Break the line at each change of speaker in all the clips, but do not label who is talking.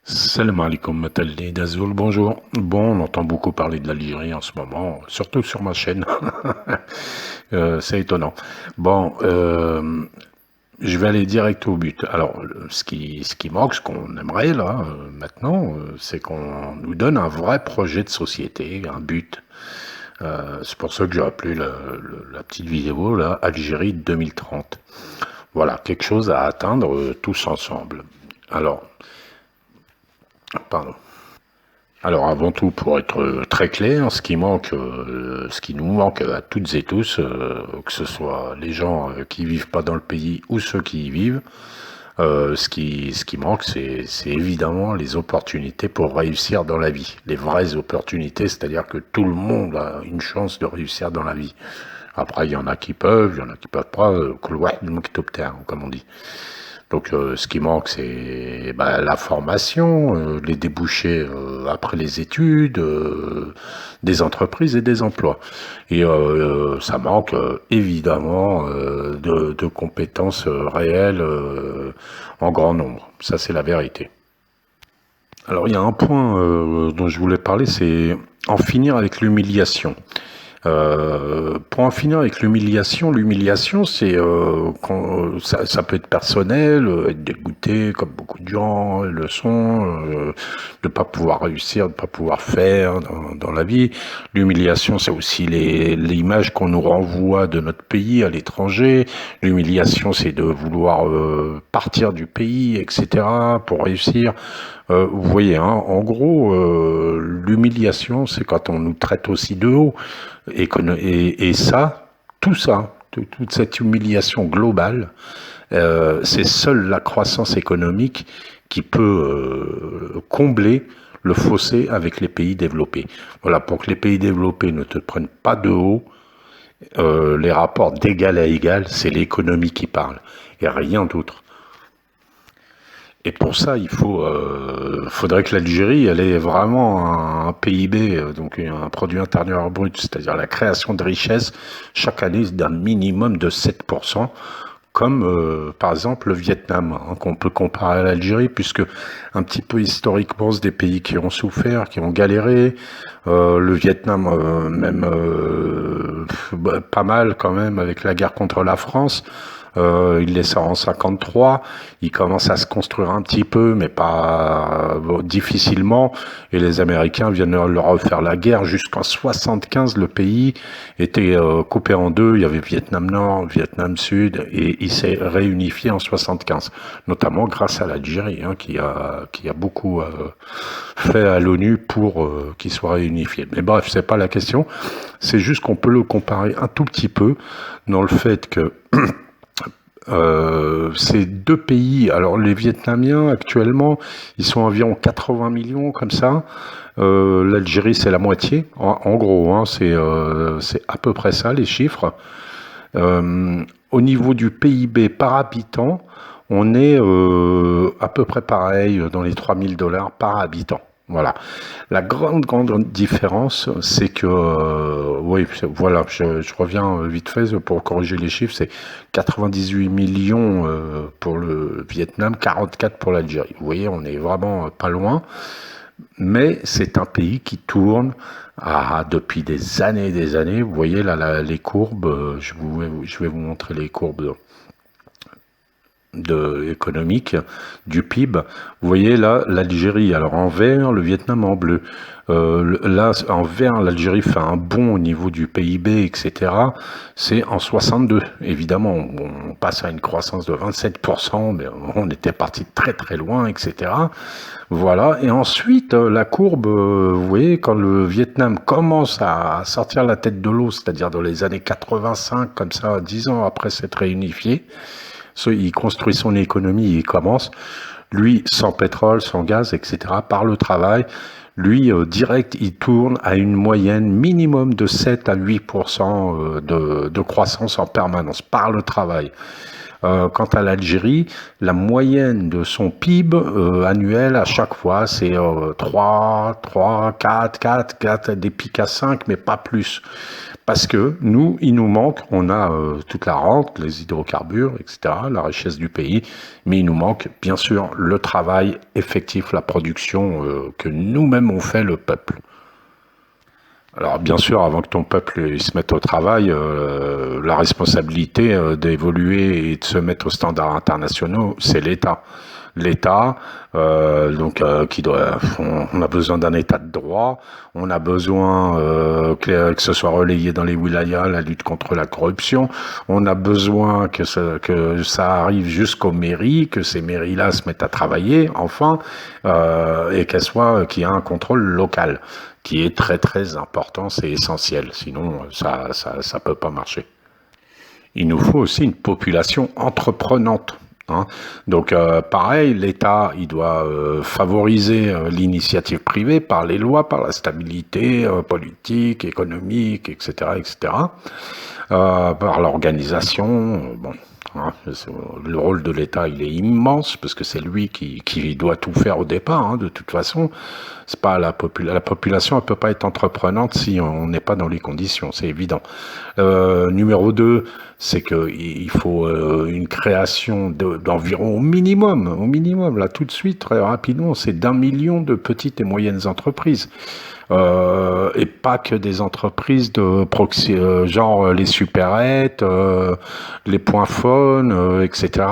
Salam alaikum, Mataldi d'Azul, bonjour. Bon, on entend beaucoup parler de l'Algérie en ce moment, surtout sur ma chaîne. C'est étonnant. Bon, je vais aller direct au but. Alors, ce qui manque, ce qu'on aimerait là, maintenant, c'est qu'on nous donne un vrai projet de société, un but. C'est pour ça que j'ai appelé la petite vidéo là, Algérie 2030. Voilà, quelque chose à atteindre tous ensemble. Alors, pardon. Alors avant tout, pour être très clair, ce qui nous manque à toutes et tous, que ce soit les gens qui vivent pas dans le pays ou ceux qui y vivent, ce qui manque, c'est évidemment les opportunités pour réussir dans la vie. Les vraies opportunités, c'est-à-dire que tout le monde a une chance de réussir dans la vie. Après, il y en a qui peuvent, il y en a qui peuvent pas, comme on dit. Donc ce qui manque, c'est la formation, les débouchés après les études, des entreprises et des emplois. Et ça manque évidemment de compétences réelles en grand nombre. Ça, c'est la vérité. Alors il y a un point dont je voulais parler, c'est en finir avec l'humiliation. Pour en finir avec l'humiliation, c'est quand ça peut être personnel, être dégoûté comme beaucoup de gens le sont, de pas pouvoir réussir, de pas pouvoir faire dans la vie. L'humiliation, c'est aussi l'image qu'on nous renvoie de notre pays à l'étranger. L'humiliation, c'est de vouloir partir du pays, etc. pour réussir. Vous voyez, hein, en gros, l'humiliation, c'est quand on nous traite aussi de haut. Et ça, tout ça, toute cette humiliation globale, c'est seule la croissance économique qui peut combler le fossé avec les pays développés. Voilà, pour que les pays développés ne te prennent pas de haut, les rapports d'égal à égal, c'est l'économie qui parle, et rien d'autre. Et pour ça, faudrait que l'Algérie, elle ait vraiment un PIB, donc un produit intérieur brut, c'est-à-dire la création de richesses chaque année d'un minimum de 7%, comme par exemple le Vietnam, hein, qu'on peut comparer à l'Algérie, puisque un petit peu historiquement, c'est des pays qui ont souffert, qui ont galéré. Le Vietnam, même pas mal quand même avec la guerre contre la France. Il les sort en 53, il commence à se construire un petit peu, mais pas difficilement, et les Américains viennent leur refaire la guerre. Jusqu'en 75, le pays était coupé en deux, il y avait Vietnam Nord, Vietnam Sud, et il s'est réunifié en 75, notamment grâce à l'Algérie, hein, qui a beaucoup fait à l'ONU pour qu'il soit réunifié. Mais bref, c'est pas la question, c'est juste qu'on peut le comparer un tout petit peu dans le fait que ces deux pays, alors les Vietnamiens actuellement, ils sont environ 80 millions comme ça. L'Algérie, c'est la moitié, en gros, hein, c'est à peu près ça les chiffres. Au niveau du PIB par habitant, on est à peu près pareil, dans les 3 000 $ par habitant. Voilà. La grande différence, c'est que, oui, voilà, je reviens vite fait pour corriger les chiffres, c'est 98 millions pour le Vietnam, 44 pour l'Algérie. Vous voyez, on est vraiment pas loin, mais c'est un pays qui tourne depuis des années et des années. Vous voyez là, les courbes, je vais vous montrer les courbes économique du PIB. Vous voyez là l'Algérie, alors en vert, le Vietnam en bleu. Là en vert, l'Algérie fait un bond au niveau du PIB, etc. C'est en 62. Évidemment, on passe à une croissance de 27%, mais on était parti très très loin, etc. Voilà. Et ensuite, la courbe, vous voyez, quand le Vietnam commence à sortir la tête de l'eau, c'est-à-dire dans les années 85, comme ça, 10 ans après s'être réunifié, il construit son économie, il commence, lui, sans pétrole, sans gaz, etc., par le travail, lui, direct, il tourne à une moyenne minimum de 7 à 8% de croissance en permanence, par le travail. Quant à l'Algérie, la moyenne de son PIB annuel à chaque fois, c'est 3, 3, 4, des pics à 5, mais pas plus. Parce que nous, il nous manque, on a toute la rente, les hydrocarbures, etc., la richesse du pays, mais il nous manque bien sûr le travail effectif, la production que nous-mêmes on fait, le peuple. Alors bien sûr, avant que ton peuple se mette au travail, la responsabilité d'évoluer et de se mettre aux standards internationaux, c'est l'État. L'État, qui doit, on a besoin d'un État de droit, on a besoin que ce soit relayé dans les wilayas, la lutte contre la corruption, on a besoin que ça arrive jusqu'aux mairies, que ces mairies-là se mettent à travailler, enfin, et qu'il y ait un contrôle local, qui est très très important, c'est essentiel, sinon ça peut pas marcher. Il nous faut aussi une population entreprenante. Hein. Donc pareil, l'État, il doit favoriser l'initiative privée par les lois, par la stabilité politique, économique, etc., etc., par l'organisation. Bon, hein, le rôle de l'État, il est immense parce que c'est lui qui doit tout faire au départ. Hein, de toute façon, c'est pas la population, elle peut pas être entreprenante si on n'est pas dans les conditions, c'est évident. Numéro 2, c'est que il faut une création d'environ au minimum, là tout de suite, très rapidement, c'est d'1 million de petites et moyennes entreprises. Et pas que des entreprises de proxy, genre les supérettes, les points phone, etc.,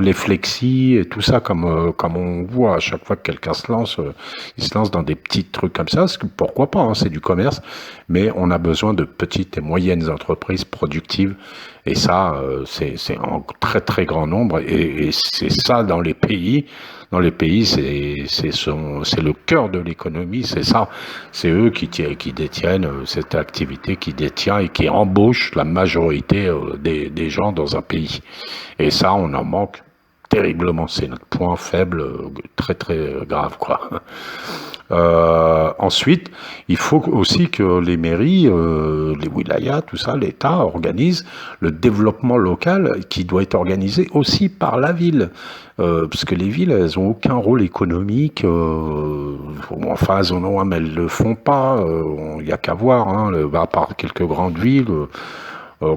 les flexi et tout ça, comme on voit à chaque fois que quelqu'un se lance, il se lance dans des petits trucs comme ça, pourquoi pas, hein, c'est du commerce, mais on a besoin de petites et moyennes entreprises productives, et ça, c'est en très très grand nombre, et c'est ça dans les pays. Dans les pays, c'est le cœur de l'économie, c'est ça. C'est eux qui détiennent cette activité, qui détient et qui embauchent la majorité des gens dans un pays. Et ça, on en manque terriblement. C'est notre point faible, très très grave, quoi. Ensuite, il faut aussi que les mairies, les wilayas, tout ça, l'État organise le développement local qui doit être organisé aussi par la ville. Parce que les villes, elles ont aucun rôle économique. Enfin, elles en ont un, mais elles le font pas. Il y a qu'à voir, hein, à part quelques grandes villes.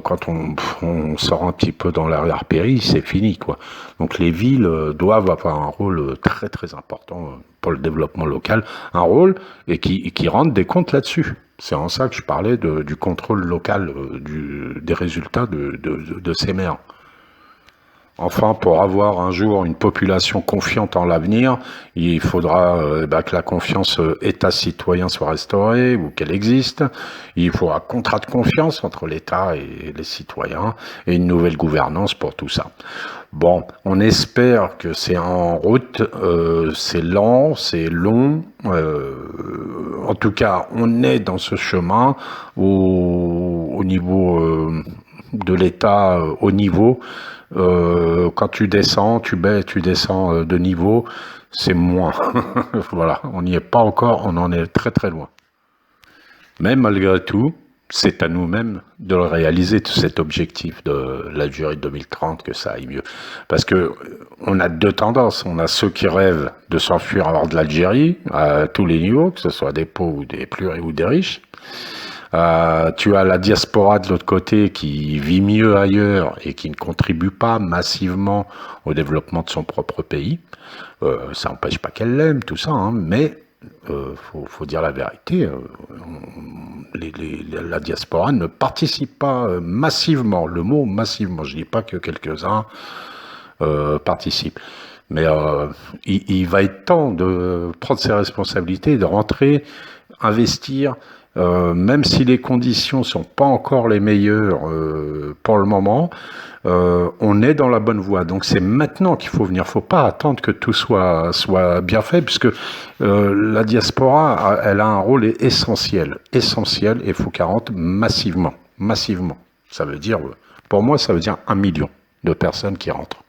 Quand on sort un petit peu dans l'arrière-péri, c'est fini, quoi. Donc les villes doivent avoir un rôle très très important pour le développement local, un rôle et qui rendent des comptes là-dessus. C'est en ça que je parlais du contrôle local des résultats de ces maires. Enfin, pour avoir un jour une population confiante en l'avenir, il faudra que la confiance État-citoyen soit restaurée ou qu'elle existe. Il faudra un contrat de confiance entre l'État et les citoyens et une nouvelle gouvernance pour tout ça. Bon, on espère que c'est en route, c'est lent, c'est long. En tout cas, on est dans ce chemin au niveau de l'État, au niveau. Quand tu descends, tu descends de niveau, c'est moins. Voilà, on n'y est pas encore, on en est très très loin. Mais malgré tout, c'est à nous-mêmes de le réaliser, tout cet objectif de l'Algérie 2030, que ça aille mieux. Parce que on a deux tendances. On a ceux qui rêvent de s'enfuir hors de l'Algérie, à tous les niveaux, que ce soit des pauvres ou des plus ou des riches. Tu as la diaspora de l'autre côté qui vit mieux ailleurs et qui ne contribue pas massivement au développement de son propre pays. Ça n'empêche pas qu'elle l'aime, tout ça, hein, mais faut dire la vérité. La diaspora ne participe pas massivement. Le mot massivement, je dis pas que quelques-uns participent. Mais il va être temps de prendre ses responsabilités, de rentrer, investir. Même si les conditions sont pas encore les meilleures pour le moment, on est dans la bonne voie. Donc c'est maintenant qu'il faut venir. Faut pas attendre que tout soit bien fait, puisque la diaspora, elle a un rôle essentiel, et il faut qu'elle rentre massivement. Ça veut dire, pour moi, ça veut dire 1 million de personnes qui rentrent.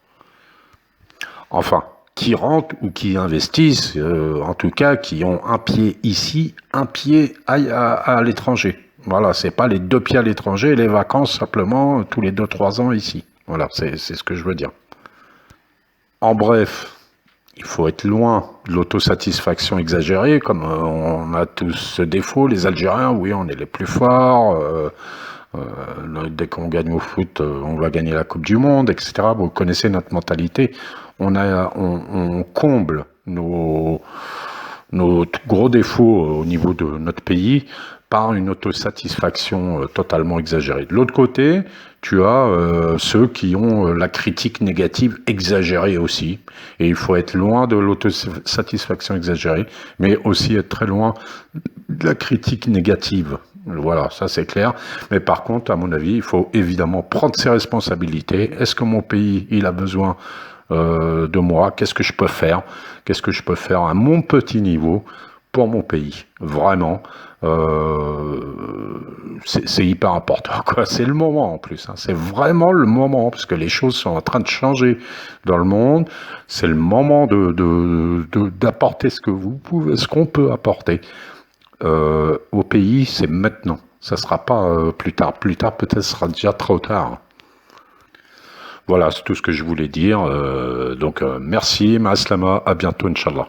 Enfin, qui rentrent ou qui investissent, en tout cas, qui ont un pied ici, un pied à l'étranger. Voilà, c'est pas les 2 pieds à l'étranger et les vacances simplement tous les 2-3 ans ici. Voilà, c'est ce que je veux dire. En bref, il faut être loin de l'autosatisfaction exagérée, comme on a tous ce défaut, les Algériens, oui, on est les plus forts, dès qu'on gagne au foot, on va gagner la Coupe du Monde, etc. Vous connaissez notre mentalité, on comble nos gros défauts au niveau de notre pays par une autosatisfaction totalement exagérée. De l'autre côté, tu as ceux qui ont la critique négative exagérée aussi. Et il faut être loin de l'autosatisfaction exagérée, mais aussi être très loin de la critique négative. Voilà, ça c'est clair. Mais par contre, à mon avis, il faut évidemment prendre ses responsabilités. Est-ce que mon pays, il a besoin de moi? Qu'est-ce que je peux faire? Qu'est-ce que je peux faire à mon petit niveau pour mon pays? Vraiment, c'est hyper important, quoi. C'est le moment en plus, hein. C'est vraiment le moment, parce que les choses sont en train de changer dans le monde. C'est le moment d'apporter ce que vous pouvez, ce qu'on peut apporter au pays. C'est maintenant. Ça sera pas plus tard. Plus tard, peut-être sera déjà trop tard. Voilà, c'est tout ce que je voulais dire. Donc, merci, ma aslama, à bientôt, Inch'Allah.